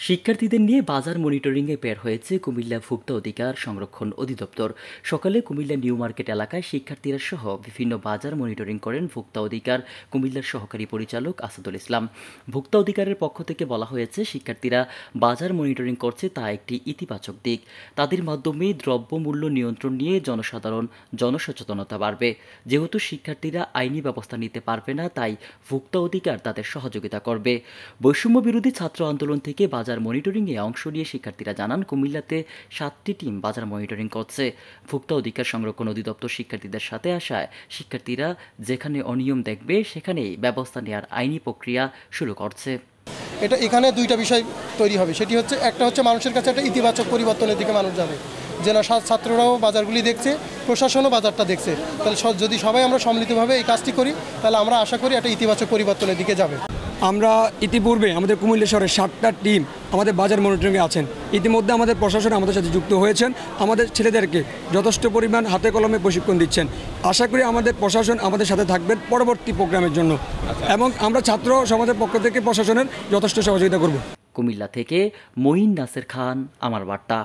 শিক্ষার্থীদের নিয়ে বাজার মনিটরিংয়ে বের হয়েছে কুমিল্লা ভোক্তা অধিকার সংরক্ষণ অধিদপ্তর। সকালে কুমিল্লা নিউ মার্কেট এলাকায় শিক্ষার্থীরা সহ বিভিন্ন বাজার মনিটরিং করেন ভোক্তা অধিকার কুমিল্লার সহকারী পরিচালক আসাদুল ইসলাম। ভোক্তা অধিকারের পক্ষ থেকে বলা হয়েছে, শিক্ষার্থীরা বাজার মনিটরিং করছে তা একটি ইতিবাচক দিক। তাদের মাধ্যমে দ্রব্যমূল্য নিয়ন্ত্রণ নিয়ে জনসচেতনতা বাড়বে। যেহেতু শিক্ষার্থীরা আইনি ব্যবস্থা নিতে পারবে না, তাই ভোক্তা অধিকার তাদের সহযোগিতা করবে। বৈষম্য বিরোধী ছাত্র আন্দোলন থেকে বাজার মনিটরিংয়ে অংশ নিয়ে শিক্ষার্থীরা জানান, কুমিল্লাতে 7টি টিম বাজার মনিটরিং করছে। ভোক্তা অধিকার সংরক্ষণ অধিদপ্তর শিক্ষার্থীদের সাথে আসায় শিক্ষার্থীরা যেখানে অনিয়ম দেখবে সেখানেই ব্যবস্থা নেওয়ার আইনি প্রক্রিয়া শুরু করছে। এখানে দুইটা বিষয় তৈরি হবে, সেটি হচ্ছে একটা হচ্ছে মানুষের কাছে একটা ইতিবাচক পরিবর্তনের দিকে মানুষ যাবে, যে না ছাত্ররাও বাজারগুলি দেখছে, প্রশাসনও বাজারটা দেখছে। তাহলে যদি সবাই আমরা সম্মিলিতভাবে এই কাজটি করি, তাহলে আমরা আশা করি একটা ইতিবাচক পরিবর্তনের দিকে যাবে। আমরা ইতিপূর্বে আমাদের কুমিল্লা শহরে 7টা টিম আমাদের বাজার মনিটরিংয়ে আছেন। ইতিমধ্যে আমাদের প্রশাসন আমাদের সাথে যুক্ত হয়েছেন, আমাদের ছেলেদেরকে যথেষ্ট পরিমাণ হাতে কলমে প্রশিক্ষণ দিচ্ছেন। আশা করি আমাদের প্রশাসন আমাদের সাথে থাকবেন পরবর্তী প্রোগ্রামের জন্য, এবং আমরা ছাত্র সমাজের পক্ষ থেকে প্রশাসনের যথেষ্ট সহযোগিতা করব। কুমিল্লা থেকে মঈন নাসের খান, আমার বার্তা।